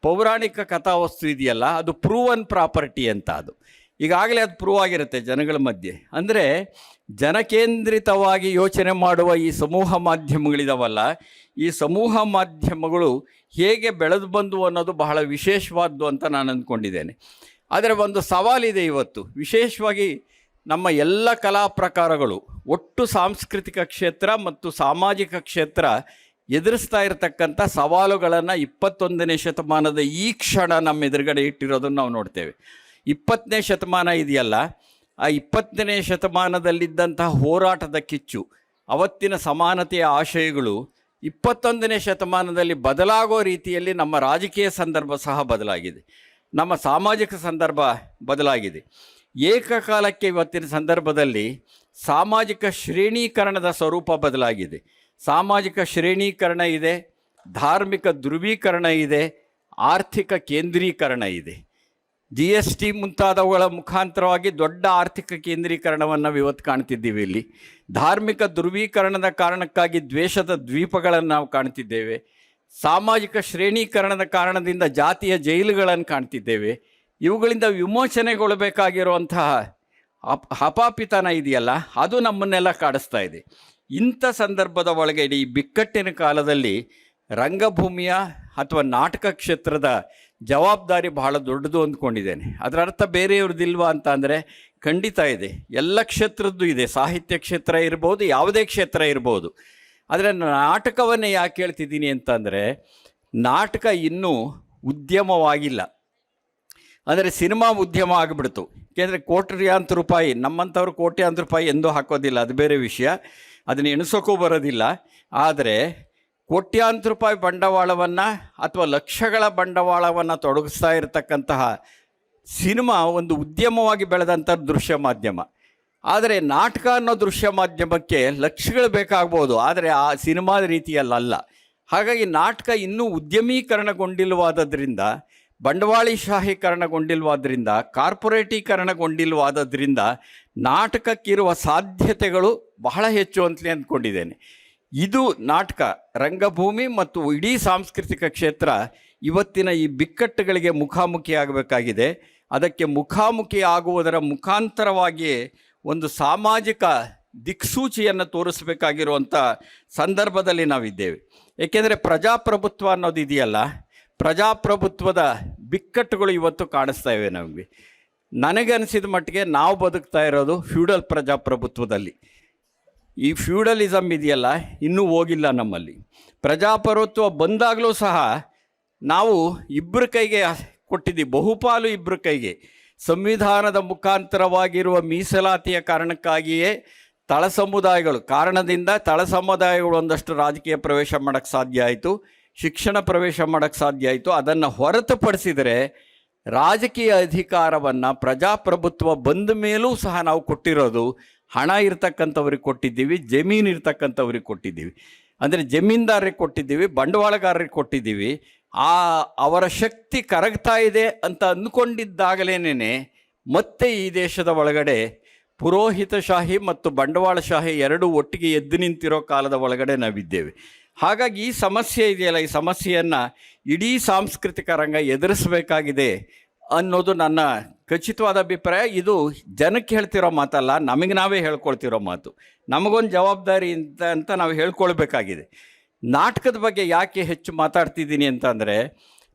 ಪೌರಾಣಿಕ ಕಥಾವಸ್ತು ಇದೆಯಲ್ಲ ಅದು ಪ್ರೂವನ್ ಪ್ರಾಪರ್ಟಿ ಅಂತ. ಅದು ಈಗಾಗಲೇ ಅದು ಪ್ರೂವ್ ಆಗಿರುತ್ತೆ ಜನಗಳ ಮಧ್ಯೆ. ಅಂದರೆ ಜನಕೇಂದ್ರಿತವಾಗಿ ಯೋಚನೆ ಮಾಡುವ ಈ ಸಮೂಹ ಮಾಧ್ಯಮಗಳಿದಾವಲ್ಲ, ಈ ಸಮೂಹ ಮಾಧ್ಯಮಗಳು ಹೇಗೆ ಬೆಳೆದು ಬಂದು ಅನ್ನೋದು ಬಹಳ ವಿಶೇಷವಾದ್ದು ಅಂತ ನಾನು ಅಂದ್ಕೊಂಡಿದ್ದೇನೆ. ಆದರೆ ಒಂದು ಸವಾಲಿದೆ ಇವತ್ತು, ವಿಶೇಷವಾಗಿ ನಮ್ಮ ಎಲ್ಲ ಕಲಾ ಪ್ರಕಾರಗಳು ಒಟ್ಟು ಸಾಂಸ್ಕೃತಿಕ ಕ್ಷೇತ್ರ ಮತ್ತು ಸಾಮಾಜಿಕ ಕ್ಷೇತ್ರ ಎದುರಿಸ್ತಾ ಇರತಕ್ಕಂಥ ಸವಾಲುಗಳನ್ನು 21ನೇ ಶತಮಾನದ ಈ ಕ್ಷಣ ನಮ್ಮ ಎದುರುಗಡೆ ಇಟ್ಟಿರೋದನ್ನು ನಾವು ನೋಡ್ತೇವೆ. 20ನೇ ಶತಮಾನ ಇದೆಯಲ್ಲ, ಆ 20ನೇ ಶತಮಾನದಲ್ಲಿದ್ದಂತಹ ಹೋರಾಟದ ಕಿಚ್ಚು, ಅವತ್ತಿನ ಸಮಾನತೆಯ ಆಶಯಗಳು 21ನೇ ಶತಮಾನದಲ್ಲಿ ಬದಲಾಗೋ ರೀತಿಯಲ್ಲಿ ನಮ್ಮ ರಾಜಕೀಯ ಸಂದರ್ಭ ಸಹ ಬದಲಾಗಿದೆ, ನಮ್ಮ ಸಾಮಾಜಿಕ ಸಂದರ್ಭ ಬದಲಾಗಿದೆ. ಏಕಕಾಲಕ್ಕೆ ಇವತ್ತಿನ ಸಂದರ್ಭದಲ್ಲಿ ಸಾಮಾಜಿಕ ಶ್ರೇಣೀಕರಣದ ಸ್ವರೂಪ ಬದಲಾಗಿದೆ. ಸಾಮಾಜಿಕ ಶ್ರೇಣೀಕರಣ ಇದೆ, ಧಾರ್ಮಿಕ ಧ್ರುವೀಕರಣ ಇದೆ, ಆರ್ಥಿಕ ಕೇಂದ್ರೀಕರಣ ಇದೆ. GST ಮುಂತಾದವುಗಳ ಮುಖಾಂತರವಾಗಿ ದೊಡ್ಡ ಆರ್ಥಿಕ ಕೇಂದ್ರೀಕರಣವನ್ನು ಇವತ್ತು ಕಾಣ್ತಿದ್ದೀವಿ. ಇಲ್ಲಿ ಧಾರ್ಮಿಕ ಧ್ರುವೀಕರಣದ ಕಾರಣಕ್ಕಾಗಿ ದ್ವೇಷದ ದ್ವೀಪಗಳನ್ನು ನಾವು ಕಾಣ್ತಿದ್ದೇವೆ. ಸಾಮಾಜಿಕ ಶ್ರೇಣೀಕರಣದ ಕಾರಣದಿಂದ ಜಾತಿಯ ಜೈಲುಗಳನ್ನು ಕಾಣ್ತಿದ್ದೇವೆ. ಇವುಗಳಿಂದ ವಿಮೋಚನೆಗೊಳ್ಳಬೇಕಾಗಿರುವಂತಹ ಹಪಾಪಿತನ ಇದೆಯಲ್ಲ, ಅದು ನಮ್ಮನ್ನೆಲ್ಲ ಕಾಡಿಸ್ತಾ ಇದೆ. ಇಂಥ ಸಂದರ್ಭದ ಒಳಗೆ ಈ ಬಿಕ್ಕಟ್ಟಿನ ಕಾಲದಲ್ಲಿ ರಂಗಭೂಮಿಯ ಅಥವಾ ನಾಟಕ ಕ್ಷೇತ್ರದ ಜವಾಬ್ದಾರಿ ಬಹಳ ದೊಡ್ಡದು ಅಂದ್ಕೊಂಡಿದ್ದೇನೆ. ಅದರ ಅರ್ಥ ಬೇರೆಯವ್ರದ್ದಿಲ್ವಾ ಅಂತ ಅಂದರೆ ಖಂಡಿತ ಇದೆ, ಎಲ್ಲ ಕ್ಷೇತ್ರದ್ದು ಇದೆ. ಸಾಹಿತ್ಯ ಕ್ಷೇತ್ರ ಇರ್ಬೋದು, ಯಾವುದೇ ಕ್ಷೇತ್ರ ಇರ್ಬೋದು. ಆದರೆ ನಾಟಕವನ್ನೇ ಯಾಕೆ ಹೇಳ್ತಿದ್ದೀನಿ ಅಂತಂದರೆ, ನಾಟಕ ಇನ್ನೂ ಉದ್ಯಮವಾಗಿಲ್ಲ. ಅಂದರೆ ಸಿನಿಮಾ ಉದ್ಯಮ ಆಗಿಬಿಡ್ತು. ಏಕೆಂದರೆ ಕೋಟ್ಯಾಂತರ ರೂಪಾಯಿ, ನಮ್ಮಂಥವ್ರು ಕೋಟ್ಯಾಂತರ ರೂಪಾಯಿ ಎಂದೂ ಹಾಕೋದಿಲ್ಲ, ಅದು ಬೇರೆ ವಿಷಯ, ಅದನ್ನು ಎಣಿಸೋಕ್ಕೂ ಬರೋದಿಲ್ಲ. ಆದರೆ ಕೋಟ್ಯಾಂತರ ರೂಪಾಯಿ ಬಂಡವಾಳವನ್ನು ಅಥವಾ ಲಕ್ಷಗಳ ಬಂಡವಾಳವನ್ನು ತೊಡಗಿಸ್ತಾ ಇರತಕ್ಕಂತಹ ಸಿನಿಮಾ ಒಂದು ಉದ್ಯಮವಾಗಿ ಬೆಳೆದಂಥ ದೃಶ್ಯ ಮಾಧ್ಯಮ. ಆದರೆ ನಾಟಕ ಅನ್ನೋ ದೃಶ್ಯ ಮಾಧ್ಯಮಕ್ಕೆ ಲಕ್ಷಗಳು ಬೇಕಾಗ್ಬೋದು, ಆದರೆ ಆ ಸಿನಿಮಾದ ರೀತಿಯಲ್ಲ. ಹಾಗಾಗಿ ನಾಟಕ ಇನ್ನೂ ಉದ್ಯಮೀಕರಣಗೊಂಡಿಲ್ವಾದ್ದರಿಂದ, ಬಂಡವಾಳಶಾಹೀಕರಣಗೊಂಡಿಲ್ವಾದ್ದರಿಂದ, ಕಾರ್ಪೊರೇಟೀಕರಣಗೊಂಡಿಲ್ವಾದ್ದರಿಂದ ನಾಟಕಕ್ಕಿರುವ ಸಾಧ್ಯತೆಗಳು ಬಹಳ ಹೆಚ್ಚು ಅಂತಲೇ ಅಂದ್ಕೊಂಡಿದ್ದೇನೆ. ಇದು ನಾಟಕ, ರಂಗಭೂಮಿ ಮತ್ತು ಇಡೀ ಸಾಂಸ್ಕೃತಿಕ ಕ್ಷೇತ್ರ ಇವತ್ತಿನ ಈ ಬಿಕ್ಕಟ್ಟುಗಳಿಗೆ ಮುಖಾಮುಖಿ ಆಗಬೇಕಾಗಿದೆ. ಅದಕ್ಕೆ ಮುಖಾಮುಖಿ ಆಗುವುದರ ಮುಖಾಂತರವಾಗಿ ಒಂದು ಸಾಮಾಜಿಕ ದಿಕ್ಸೂಚಿಯನ್ನು ತೋರಿಸಬೇಕಾಗಿರುವಂಥ ಸಂದರ್ಭದಲ್ಲಿ ನಾವಿದ್ದೇವೆ. ಏಕೆಂದರೆ ಪ್ರಜಾಪ್ರಭುತ್ವ ಅನ್ನೋದು ಇದೆಯಲ್ಲ, ಪ್ರಜಾಪ್ರಭುತ್ವದ ಬಿಕ್ಕಟ್ಟುಗಳು ಇವತ್ತು ಕಾಣಿಸ್ತಾ ಇವೆ ನಮಗೆ. ನನಗನ್ನಿಸಿದ ಮಟ್ಟಿಗೆ ನಾವು ಬದುಕ್ತಾ ಇರೋದು ಫ್ಯೂಡಲ್ ಪ್ರಜಾಪ್ರಭುತ್ವದಲ್ಲಿ. ಈ ಫ್ಯೂಡಲಿಸಮ್ ಇದೆಯಲ್ಲ, ಇನ್ನೂ ಹೋಗಿಲ್ಲ ನಮ್ಮಲ್ಲಿ. ಪ್ರಜಾಪ್ರಭುತ್ವ ಬಂದಾಗಲೂ ಸಹ ನಾವು ಇಬ್ಬರ ಕೈಗೆ ಕೊಟ್ಟಿದ್ದೀವಿ, ಬಹುಪಾಲು ಇಬ್ಬರ ಕೈಗೆ. ಸಂವಿಧಾನದ ಮುಖಾಂತರವಾಗಿರುವ ಮೀಸಲಾತಿಯ ಕಾರಣಕ್ಕಾಗಿಯೇ ತಳ ಸಮುದಾಯಗಳು ಒಂದಷ್ಟು ರಾಜಕೀಯ ಪ್ರವೇಶ ಮಾಡೋಕ್ಕೆ ಸಾಧ್ಯ ಆಯಿತು, ಶಿಕ್ಷಣ ಪ್ರವೇಶ ಮಾಡೋಕ್ಕೆ ಸಾಧ್ಯ ಆಯಿತು. ಅದನ್ನು ಹೊರತುಪಡಿಸಿದರೆ ರಾಜಕೀಯ ಅಧಿಕಾರವನ್ನು ಪ್ರಜಾಪ್ರಭುತ್ವ ಬಂದ ಮೇಲೂ ಸಹ ನಾವು ಕೊಟ್ಟಿರೋದು ಹಣ ಇರ್ತಕ್ಕಂಥವ್ರಿಗೆ ಕೊಟ್ಟಿದ್ದೀವಿ, ಜಮೀನು ಇರ್ತಕ್ಕಂಥವ್ರಿಗೆ ಕೊಟ್ಟಿದ್ದೀವಿ. ಅಂದರೆ ಜಮೀನ್ದಾರರಿಗೆ ಕೊಟ್ಟಿದ್ದೀವಿ, ಬಂಡವಾಳಗಾರರಿಗೆ ಕೊಟ್ಟಿದ್ದೀವಿ. ಅವರ ಶಕ್ತಿ ಕರಗ್ತಾ ಇದೆ ಅಂತ ಅಂದ್ಕೊಂಡಿದ್ದಾಗಲೇ ಮತ್ತೆ ಈ ದೇಶದ ಒಳಗಡೆ ಪುರೋಹಿತಶಾಹಿ ಮತ್ತು ಬಂಡವಾಳಶಾಹಿ ಎರಡೂ ಒಟ್ಟಿಗೆ ಎದ್ದು ನಿಂತಿರೋ ಕಾಲದ ಒಳಗಡೆ ನಾವಿದ್ದೇವೆ. ಹಾಗಾಗಿ ಈ ಸಮಸ್ಯೆ ಇದೆಯಲ್ಲ, ಈ ಸಮಸ್ಯೆಯನ್ನು ಇಡೀ ಸಾಂಸ್ಕೃತಿಕ ರಂಗ ಎದುರಿಸಬೇಕಾಗಿದೆ ಅನ್ನೋದು ನನ್ನ ಖಚಿತವಾದ ಅಭಿಪ್ರಾಯ. ಇದು ಜನಕ್ಕೆ ಹೇಳ್ತಿರೋ ಮಾತಲ್ಲ, ನಮಗೆ ನಾವೇ ಹೇಳ್ಕೊಳ್ತಿರೋ ಮಾತು. ನಮಗೊಂದು ಜವಾಬ್ದಾರಿ ಅಂತ ನಾವು ಹೇಳ್ಕೊಳ್ಬೇಕಾಗಿದೆ. ನಾಟಕದ ಬಗ್ಗೆ ಯಾಕೆ ಹೆಚ್ಚು ಮಾತಾಡ್ತಿದ್ದೀನಿ ಅಂತಂದರೆ,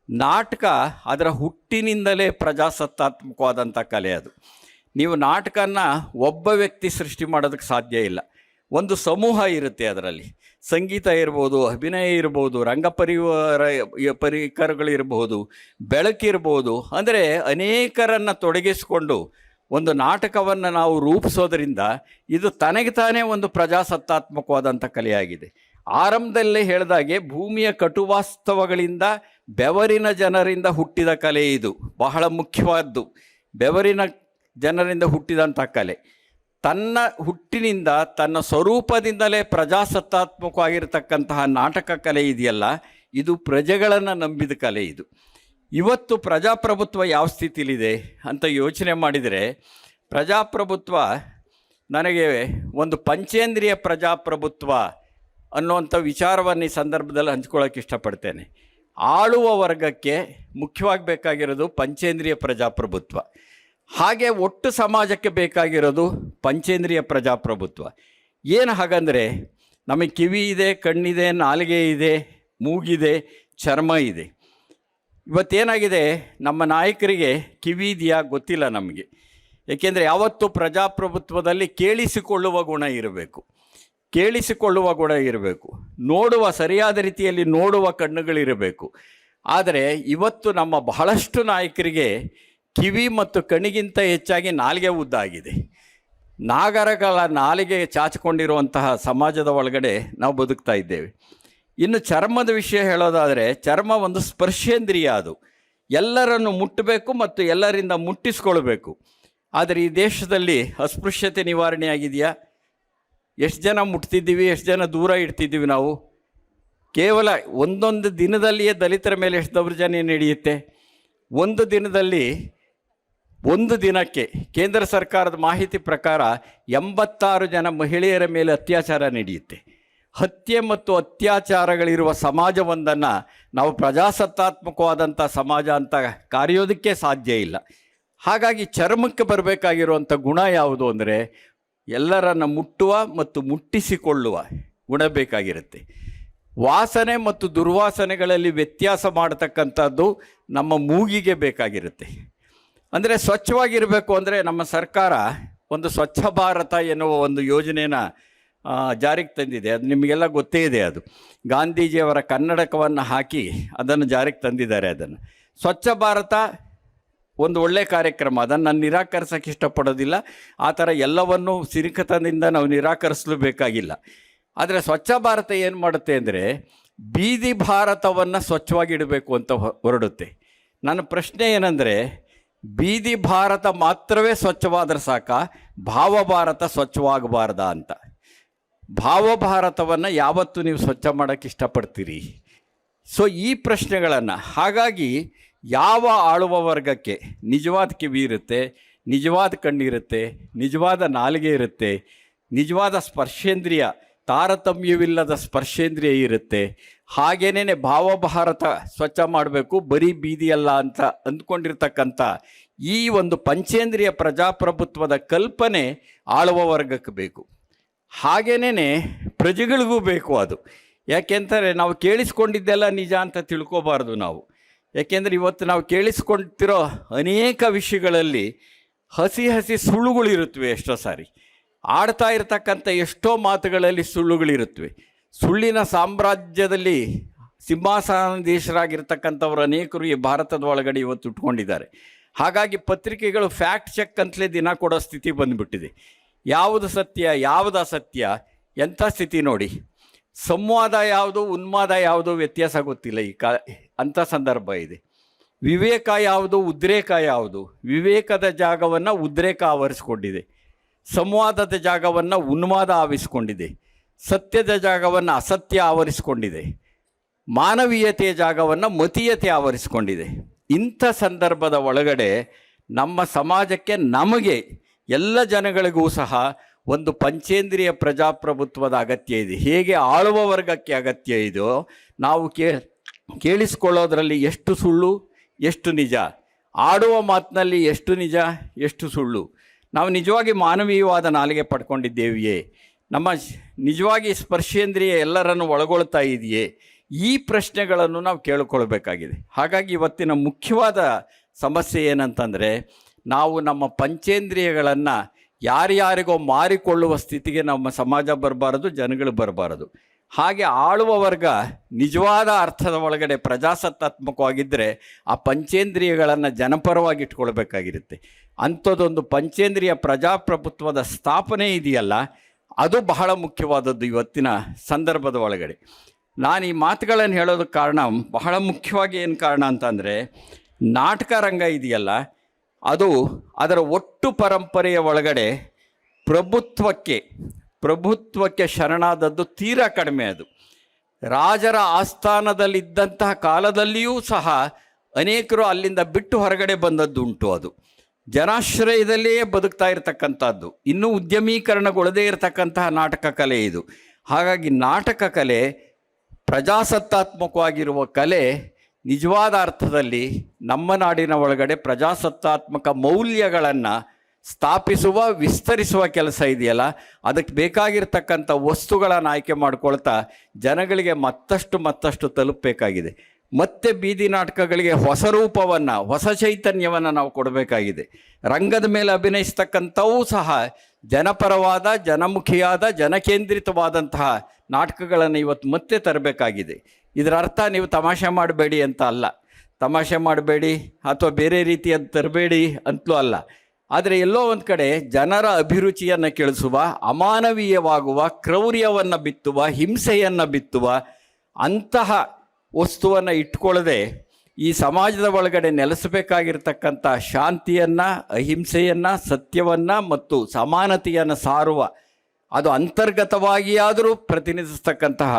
ನಾಟಕ ಅದರ ಹುಟ್ಟಿನಿಂದಲೇ ಪ್ರಜಾಸತ್ತಾತ್ಮಕವಾದಂಥ ಕಲೆ. ಅದು ನೀವು ನಾಟಕನ ಒಬ್ಬ ವ್ಯಕ್ತಿ ಸೃಷ್ಟಿ ಮಾಡೋದಕ್ಕೆ ಸಾಧ್ಯ ಇಲ್ಲ. ಒಂದು ಸಮೂಹ ಇರುತ್ತೆ, ಅದರಲ್ಲಿ ಸಂಗೀತ ಇರ್ಬೋದು, ಅಭಿನಯ ಇರ್ಬೋದು, ಪರಿಕರಗಳಿರ್ಬೋದು, ಬೆಳಕಿರ್ಬೋದು. ಅಂದರೆ ಅನೇಕರನ್ನು ತೊಡಗಿಸಿಕೊಂಡು ಒಂದು ನಾಟಕವನ್ನು ನಾವು ರೂಪಿಸೋದರಿಂದ ಇದು ತನಗೆ ತಾನೇ ಒಂದು ಪ್ರಜಾಸತ್ತಾತ್ಮಕವಾದಂಥ ಕಲೆಯಾಗಿದೆ. ಆರಂಭದಲ್ಲೇ ಹೇಳಿದಾಗೆ ಭೂಮಿಯ ಕಟುವಾಸ್ತವಗಳಿಂದ ಬೆವರಿನ ಜನರಿಂದ ಹುಟ್ಟಿದ ಕಲೆ ಇದು, ಬಹಳ ಮುಖ್ಯವಾದ್ದು. ಬೆವರಿನ ಜನರಿಂದ ಹುಟ್ಟಿದಂಥ ಕಲೆ ತನ್ನ ಹುಟ್ಟಿನಿಂದ, ತನ್ನ ಸ್ವರೂಪದಿಂದಲೇ ಪ್ರಜಾಸತ್ತಾತ್ಮಕವಾಗಿರ್ತಕ್ಕಂತಹ ನಾಟಕ ಕಲೆ ಇದೆಯಲ್ಲ, ಇದು ಪ್ರಜೆಗಳನ್ನು ನಂಬಿದ ಕಲೆ. ಇದು ಇವತ್ತು ಪ್ರಜಾಪ್ರಭುತ್ವ ಯಾವ ಸ್ಥಿತಿಲಿದೆ ಅಂತ ಯೋಚನೆ ಮಾಡಿದರೆ, ಪ್ರಜಾಪ್ರಭುತ್ವ ನನಗೆ ಒಂದು ಪಂಚೇಂದ್ರಿಯ ಪ್ರಜಾಪ್ರಭುತ್ವ ಅನ್ನುವಂಥ ವಿಚಾರವನ್ನು ಈ ಸಂದರ್ಭದಲ್ಲಿ ಹಂಚ್ಕೊಳ್ಳೋಕೆ ಇಷ್ಟಪಡ್ತೇನೆ. ಆಳುವ ವರ್ಗಕ್ಕೆ ಮುಖ್ಯವಾಗಿ ಬೇಕಾಗಿರೋದು ಪಂಚೇಂದ್ರಿಯ ಪ್ರಜಾಪ್ರಭುತ್ವ. ಹಾಗೆ ಒಟ್ಟು ಸಮಾಜಕ್ಕೆ ಬೇಕಾಗಿರೋದು ಪಂಚೇಂದ್ರಿಯ ಪ್ರಜಾಪ್ರಭುತ್ವ. ಏನು ಹಾಗಂದರೆ, ನಮಗೆ ಕಿವಿ ಇದೆ, ಕಣ್ಣಿದೆ, ನಾಲಿಗೆ ಇದೆ, ಮೂಗಿದೆ, ಚರ್ಮ ಇದೆ. ಇವತ್ತೇನಾಗಿದೆ, ನಮ್ಮ ನಾಯಕರಿಗೆ ಕಿವಿ ಇದೆಯಾ ಗೊತ್ತಿಲ್ಲ ನಮಗೆ. ಏಕೆಂದರೆ ಯಾವತ್ತೂ ಪ್ರಜಾಪ್ರಭುತ್ವದಲ್ಲಿ ಕೇಳಿಸಿಕೊಳ್ಳುವ ಗುಣ ಇರಬೇಕು. ಕೇಳಿಸಿಕೊಳ್ಳುವ ಗುಣ ಇರಬೇಕು, ನೋಡುವ ಸರಿಯಾದ ರೀತಿಯಲ್ಲಿ ನೋಡುವ ಕಣ್ಣುಗಳಿರಬೇಕು. ಆದರೆ ಇವತ್ತು ನಮ್ಮ ಬಹಳಷ್ಟು ನಾಯಕರಿಗೆ ಕಿವಿ ಮತ್ತು ಕಣ್ಣಿಗಿಂತ ಹೆಚ್ಚಾಗಿ ನಾಲಿಗೆ ಉದ್ದಾಗಿದೆ. ನಾಗರಗಳ ನಾಲಿಗೆ ಚಾಚಿಕೊಂಡಿರುವಂತಹ ಸಮಾಜದ ಒಳಗಡೆ ನಾವು ಬದುಕ್ತಾ ಇದ್ದೇವೆ. ಇನ್ನು ಚರ್ಮದ ವಿಷಯ ಹೇಳೋದಾದರೆ, ಚರ್ಮ ಒಂದು ಸ್ಪರ್ಶೇಂದ್ರಿಯ, ಅದು ಎಲ್ಲರನ್ನು ಮುಟ್ಟಬೇಕು ಮತ್ತು ಎಲ್ಲರಿಂದ ಮುಟ್ಟಿಸ್ಕೊಳ್ಬೇಕು. ಆದರೆ ಈ ದೇಶದಲ್ಲಿ ಅಸ್ಪೃಶ್ಯತೆ ನಿವಾರಣೆ ಆಗಿದೆಯಾ? ಎಷ್ಟು ಜನ ಮುಟ್ತಿದ್ದೀವಿ, ಎಷ್ಟು ಜನ ದೂರ ಇಡ್ತಿದ್ದೀವಿ ನಾವು? ಕೇವಲ ಒಂದೊಂದು ದಿನದಲ್ಲಿಯೇ ದಲಿತರ ಮೇಲೆ ಎಷ್ಟು ದೌರ್ಜನ್ಯ ನಡೆಯುತ್ತೆ. ಒಂದು ದಿನಕ್ಕೆ ಕೇಂದ್ರ ಸರ್ಕಾರದ ಮಾಹಿತಿ ಪ್ರಕಾರ 86 ಜನ ಮಹಿಳೆಯರ ಮೇಲೆ ಅತ್ಯಾಚಾರ ನಡೆಯುತ್ತೆ. ಹತ್ಯೆ ಮತ್ತು ಅತ್ಯಾಚಾರಗಳಿರುವ ಸಮಾಜವೊಂದನ್ನು ನಾವು ಪ್ರಜಾಸತ್ತಾತ್ಮಕವಾದಂಥ ಸಮಾಜ ಅಂತ ಕರೆಯೋದಕ್ಕೆ ಸಾಧ್ಯ ಇಲ್ಲ. ಹಾಗಾಗಿ ಚರ್ಮಕ್ಕೆ ಬರಬೇಕಾಗಿರುವಂಥ ಗುಣ ಯಾವುದು ಅಂದರೆ, ಎಲ್ಲರನ್ನು ಮುಟ್ಟುವ ಮತ್ತು ಮುಟ್ಟಿಸಿಕೊಳ್ಳುವ ಗುಣ ಬೇಕಾಗಿರುತ್ತೆ. ವಾಸನೆ ಮತ್ತು ದುರ್ವಾಸನೆಗಳಲ್ಲಿ ವ್ಯತ್ಯಾಸ ಮಾಡತಕ್ಕಂಥದ್ದು ನಮ್ಮ ಮೂಗಿಗೆ ಬೇಕಾಗಿರುತ್ತೆ. ಅಂದರೆ ಸ್ವಚ್ಛವಾಗಿರಬೇಕು ಅಂದರೆ ನಮ್ಮ ಸರ್ಕಾರ ಒಂದು ಸ್ವಚ್ಛ ಭಾರತ ಎನ್ನುವ ಒಂದು ಯೋಜನೆಯನ್ನು ಜಾರಿಗೆ ತಂದಿದೆ. ಅದು ನಿಮಗೆಲ್ಲ ಗೊತ್ತೇ ಇದೆ. ಅದು ಗಾಂಧೀಜಿಯವರ ಕನ್ನಡಕವನ್ನು ಹಾಕಿ ಅದನ್ನು ಜಾರಿಗೆ ತಂದಿದ್ದಾರೆ. ಅದನ್ನು ಸ್ವಚ್ಛ ಭಾರತ ಒಂದು ಒಳ್ಳೆಯ ಕಾರ್ಯಕ್ರಮ, ಅದನ್ನು ನಾನು ನಿರಾಕರಿಸೋಕ್ಕೆ ಇಷ್ಟಪಡೋದಿಲ್ಲ. ಆ ಥರ ಎಲ್ಲವನ್ನೂ ಸಿರಿಕತನದಿಂದ ನಾವು ನಿರಾಕರಿಸಲು ಬೇಕಾಗಿಲ್ಲ. ಆದರೆ ಸ್ವಚ್ಛ ಭಾರತ ಏನು ಮಾಡುತ್ತೆ ಅಂದರೆ, ಬೀದಿ ಭಾರತವನ್ನು ಸ್ವಚ್ಛವಾಗಿಡಬೇಕು ಅಂತ ಹೊರಡುತ್ತೆ. ನನ್ನ ಪ್ರಶ್ನೆ ಏನಂದರೆ, ಬೀದಿ ಭಾರತ ಮಾತ್ರವೇ ಸ್ವಚ್ಛವಾದರೆ ಸಾಕ, ಭಾವ ಭಾರತ ಸ್ವಚ್ಛವಾಗಬಾರ್ದ ಅಂತ. ಭಾವ ಭಾರತವನ್ನು ಯಾವತ್ತೂ ನೀವು ಸ್ವಚ್ಛ ಮಾಡೋಕ್ಕೆ ಇಷ್ಟಪಡ್ತೀರಿ? ಸೊ ಈ ಪ್ರಶ್ನೆಗಳನ್ನು, ಹಾಗಾಗಿ ಯಾವ ಆಳುವ ವರ್ಗಕ್ಕೆ ನಿಜವಾದ ಕಿವಿ ಇರುತ್ತೆ, ನಿಜವಾದ ಕಣ್ಣಿರುತ್ತೆ, ನಿಜವಾದ ನಾಲಿಗೆ ಇರುತ್ತೆ, ನಿಜವಾದ ಸ್ಪರ್ಶೇಂದ್ರಿಯ, ತಾರತಮ್ಯವಿಲ್ಲದ ಸ್ಪರ್ಶೇಂದ್ರಿಯ ಇರುತ್ತೆ, ಹಾಗೇನೇ ಭಾವಭಾರತ ಸ್ವಚ್ಛ ಮಾಡಬೇಕು, ಬರೀ ಬೀದಿಯಲ್ಲ ಅಂತ ಅಂದ್ಕೊಂಡಿರ್ತಕ್ಕಂಥ ಈ ಒಂದು ಪಂಚೇಂದ್ರಿಯ ಪ್ರಜಾಪ್ರಭುತ್ವದ ಕಲ್ಪನೆ ಆಳುವ ವರ್ಗಕ್ಕೆ ಬೇಕು. ಹಾಗೇನೇ ಪ್ರಜೆಗಳಿಗೂ ಬೇಕು ಅದು. ಯಾಕೆಂದರೆ ನಾವು ಕೇಳಿಸ್ಕೊಂಡಿದ್ದೆಲ್ಲ ನಿಜ ಅಂತ ತಿಳ್ಕೊಬಾರ್ದು ನಾವು. ಯಾಕೆಂದರೆ ಇವತ್ತು ನಾವು ಕೇಳಿಸ್ಕೊಳ್ತಿರೋ ಅನೇಕ ವಿಷಯಗಳಲ್ಲಿ ಹಸಿ ಸುಳ್ಳುಗಳಿರುತ್ತವೆ. ಎಷ್ಟೋ ಸಾರಿ ಆಡ್ತಾ ಇರ್ತಕ್ಕಂಥ ಎಷ್ಟೋ ಮಾತುಗಳಲ್ಲಿ ಸುಳ್ಳುಗಳಿರುತ್ತವೆ. ಸುಳ್ಳಿನ ಸಾಮ್ರಾಜ್ಯದಲ್ಲಿ ಸಿಂಹಾಸನಾಧೀಶರಾಗಿರ್ತಕ್ಕಂಥವ್ರು ಅನೇಕರು ಈ ಭಾರತದ ಒಳಗಡೆ ಇವತ್ತು ಉಟ್ಕೊಂಡಿದ್ದಾರೆ. ಹಾಗಾಗಿ ಪತ್ರಿಕೆಗಳು ಫ್ಯಾಕ್ಟ್ ಚೆಕ್ ಅಂತಲೇ ದಿನ ಕೊಡೋ ಸ್ಥಿತಿ ಬಂದುಬಿಟ್ಟಿದೆ. ಯಾವುದು ಸತ್ಯ, ಯಾವುದು ಅಸತ್ಯ, ಎಂಥ ಸ್ಥಿತಿ ನೋಡಿ. ಸಂವಾದ ಯಾವುದು, ಉನ್ಮಾದ ಯಾವುದು ವ್ಯತ್ಯಾಸ ಗೊತ್ತಿಲ್ಲ ಅಂಥ ಸಂದರ್ಭ ಇದೆ. ವಿವೇಕ ಯಾವುದು, ಉದ್ರೇಕ ಯಾವುದು? ವಿವೇಕದ ಜಾಗವನ್ನು ಉದ್ರೇಕ ಆವರಿಸ್ಕೊಂಡಿದೆ. ಸಂವಾದದ ಜಾಗವನ್ನು ಉನ್ಮಾದ ಆವರಿಸಿಕೊಂಡಿದೆ. ಸತ್ಯದ ಜಾಗವನ್ನು ಅಸತ್ಯ ಆವರಿಸಿಕೊಂಡಿದೆ. ಮಾನವೀಯತೆಯ ಜಾಗವನ್ನು ಮತೀಯತೆ ಆವರಿಸಿಕೊಂಡಿದೆ. ಇಂಥ ಸಂದರ್ಭದ ಒಳಗಡೆ ನಮ್ಮ ಸಮಾಜಕ್ಕೆ, ನಮಗೆ, ಎಲ್ಲ ಜನಗಳಿಗೂ ಸಹ ಒಂದು ಪಂಚೇಂದ್ರಿಯ ಪ್ರಜಾಪ್ರಭುತ್ವದ ಅಗತ್ಯ ಇದೆ. ಹೇಗೆ ಆಳುವ ವರ್ಗಕ್ಕೆ ಅಗತ್ಯ ಇದೆಯೋ, ನಾವು ಕೇಳಿಸ್ಕೊಳ್ಳೋದ್ರಲ್ಲಿ ಎಷ್ಟು ಸುಳ್ಳು, ಎಷ್ಟು ನಿಜ, ಆಡುವ ಮಾತಿನಲ್ಲಿ ಎಷ್ಟು ನಿಜ, ಎಷ್ಟು ಸುಳ್ಳು, ನಾವು ನಿಜವಾಗಿ ಮಾನವೀಯವಾದ ನಾಲಿಗೆ ಪಡ್ಕೊಂಡಿದ್ದೇವೆಯೇ, ನಮ್ಮ ನಿಜವಾಗಿ ಸ್ಪರ್ಶೇಂದ್ರಿಯ ಎಲ್ಲರನ್ನು ಒಳಗೊಳ್ತಾ ಇದೆಯೇ, ಈ ಪ್ರಶ್ನೆಗಳನ್ನು ನಾವು ಕೇಳಿಕೊಳ್ಬೇಕಾಗಿದೆ. ಹಾಗಾಗಿ ಇವತ್ತಿನ ಮುಖ್ಯವಾದ ಸಮಸ್ಯೆ ಏನಂತಂದರೆ, ನಾವು ನಮ್ಮ ಪಂಚೇಂದ್ರಿಯಗಳನ್ನು ಯಾರ್ಯಾರಿಗೋ ಮಾರಿಕೊಳ್ಳುವ ಸ್ಥಿತಿಗೆ ನಮ್ಮ ಸಮಾಜ ಬರಬಾರದು, ಜನಗಳು ಬರಬಾರದು. ಹಾಗೆ ಆಳುವ ವರ್ಗ ನಿಜವಾದ ಅರ್ಥದ ಒಳಗಡೆ ಪ್ರಜಾಸತ್ತಾತ್ಮಕವಾಗಿದ್ದರೆ ಆ ಪಂಚೇಂದ್ರಿಯಗಳನ್ನು ಜನಪರವಾಗಿ ಇಟ್ಕೊಳ್ಬೇಕಾಗಿರುತ್ತೆ. ಅಂಥದ್ದೊಂದು ಪಂಚೇಂದ್ರಿಯ ಪ್ರಜಾಪ್ರಭುತ್ವದ ಸ್ಥಾಪನೆ ಇದೆಯಲ್ಲ, ಅದು ಬಹಳ ಮುಖ್ಯವಾದದ್ದು ಇವತ್ತಿನ ಸಂದರ್ಭದ ಒಳಗಡೆ. ನಾನು ಈ ಮಾತುಗಳನ್ನು ಹೇಳೋದಕ್ಕೆ ಕಾರಣ, ಬಹಳ ಮುಖ್ಯವಾಗಿ ಏನು ಕಾರಣ ಅಂತಂದರೆ, ನಾಟಕ ರಂಗ ಇದೆಯಲ್ಲ, ಅದು ಅದರ ಒಟ್ಟು ಪರಂಪರೆಯ ಒಳಗಡೆ ಪ್ರಭುತ್ವಕ್ಕೆ ಶರಣಾದದ್ದು ತೀರಾ ಕಡಿಮೆ. ಅದು ರಾಜರ ಆಸ್ಥಾನದಲ್ಲಿದ್ದಂತಹ ಕಾಲದಲ್ಲಿಯೂ ಸಹ ಅನೇಕರು ಅಲ್ಲಿಂದ ಬಿಟ್ಟು ಹೊರಗಡೆ ಬಂದದ್ದು ಉಂಟು. ಅದು ಜನಾಶ್ರಯದಲ್ಲಿಯೇ ಬದುಕ್ತಾ ಇರತಕ್ಕಂಥದ್ದು, ಇನ್ನೂ ಉದ್ಯಮೀಕರಣಗೊಳ್ಳದೇ ಇರತಕ್ಕಂತಹ ನಾಟಕ ಕಲೆ ಇದು. ಹಾಗಾಗಿ ನಾಟಕ ಕಲೆ ಪ್ರಜಾಸತ್ತಾತ್ಮಕವಾಗಿರುವ ಕಲೆ ನಿಜವಾದ ಅರ್ಥದಲ್ಲಿ ನಮ್ಮ ನಾಡಿನ ಒಳಗಡೆ ಪ್ರಜಾಸತ್ತಾತ್ಮಕ ಮೌಲ್ಯಗಳನ್ನು ಸ್ಥಾಪಿಸುವ, ವಿಸ್ತರಿಸುವ ಕೆಲಸ ಇದೆಯಲ್ಲ, ಅದಕ್ಕೆ ಬೇಕಾಗಿರ್ತಕ್ಕಂಥ ವಸ್ತುಗಳನ್ನು ಆಯ್ಕೆ ಮಾಡ್ಕೊಳ್ತಾ ಜನಗಳಿಗೆ ಮತ್ತಷ್ಟು ತಲುಪಬೇಕಾಗಿದೆ. ಮತ್ತೆ ಬೀದಿ ನಾಟಕಗಳಿಗೆ ಹೊಸ ರೂಪವನ್ನು, ಹೊಸ ಚೈತನ್ಯವನ್ನು ನಾವು ಕೊಡಬೇಕಾಗಿದೆ. ರಂಗದ ಮೇಲೆ ಅಭಿನಯಿಸ್ತಕ್ಕಂಥವೂ ಸಹ ಜನಪರವಾದ, ಜನಮುಖಿಯಾದ, ಜನಕೇಂದ್ರಿತವಾದಂತಹ ನಾಟಕಗಳನ್ನು ಇವತ್ತು ಮತ್ತೆ ತರಬೇಕಾಗಿದೆ. ಇದರ ಅರ್ಥ ನೀವು ತಮಾಷೆ ಮಾಡಬೇಡಿ ಅಂತ ಅಲ್ಲ, ತಮಾಷೆ ಮಾಡಬೇಡಿ ಅಥವಾ ಬೇರೆ ರೀತಿಯದ್ದು ತರಬೇಡಿ ಅಂತಲೂ ಅಲ್ಲ. ಆದರೆ ಎಲ್ಲೋ ಒಂದು ಕಡೆ ಜನರ ಅಭಿರುಚಿಯನ್ನು ಕೆಳಿಸುವ, ಅಮಾನವೀಯವಾಗುವ, ಕ್ರೌರ್ಯವನ್ನು ಬಿತ್ತುವ, ಹಿಂಸೆಯನ್ನು ಬಿತ್ತುವ ಅಂತಹ ವಸ್ತುವನ್ನು ಇಟ್ಕೊಳ್ಳದೆ ಈ ಸಮಾಜದ ಒಳಗಡೆ ನೆಲೆಸಬೇಕಾಗಿರ್ತಕ್ಕಂಥ ಶಾಂತಿಯನ್ನು, ಅಹಿಂಸೆಯನ್ನು, ಸತ್ಯವನ್ನು ಮತ್ತು ಸಮಾನತೆಯನ್ನು ಸಾರುವ, ಅದು ಅಂತರ್ಗತವಾಗಿಯಾದರೂ ಪ್ರತಿನಿಧಿಸ್ತಕ್ಕಂತಹ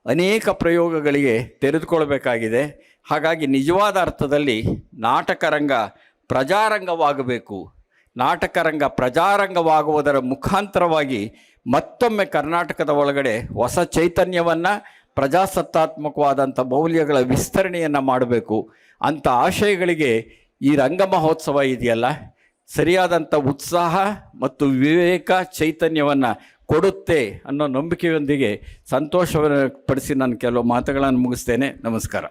ಅನೇಕ ಪ್ರಯೋಗಗಳಿಗೆ ತೆರೆದುಕೊಳ್ಬೇಕಾಗಿದೆ. ಹಾಗಾಗಿ ನಿಜವಾದ ಅರ್ಥದಲ್ಲಿ ನಾಟಕರಂಗ ಪ್ರಜಾರಂಗವಾಗಬೇಕು. ನಾಟಕರಂಗ ಪ್ರಜಾರಂಗವಾಗುವುದರ ಮುಖಾಂತರವಾಗಿ ಮತ್ತೊಮ್ಮೆ ಕರ್ನಾಟಕದ ಒಳಗಡೆ ಹೊಸ ಚೈತನ್ಯವನ್ನು, ಪ್ರಜಾಸತ್ತಾತ್ಮಕವಾದಂಥ ಮೌಲ್ಯಗಳ ವಿಸ್ತರಣೆಯನ್ನು ಮಾಡಬೇಕು. ಅಂಥ ಆಶಯಗಳಿಗೆ ಈ ರಂಗ ಮಹೋತ್ಸವ ಇದೆಯಲ್ಲ, ಸರಿಯಾದಂಥ ಉತ್ಸಾಹ ಮತ್ತು ವಿವೇಕ, ಚೈತನ್ಯವನ್ನು ಕೊಡುತ್ತೆ ಅನ್ನೋ ನಂಬಿಕೆಯೊಂದಿಗೆ ಸಂತೋಷವನ್ನು ಪಡಿಸಿ ನಾನು ಕೆಲವು ಮಾತುಗಳನ್ನು ಮುಗಿಸ್ತೇನೆ. ನಮಸ್ಕಾರ.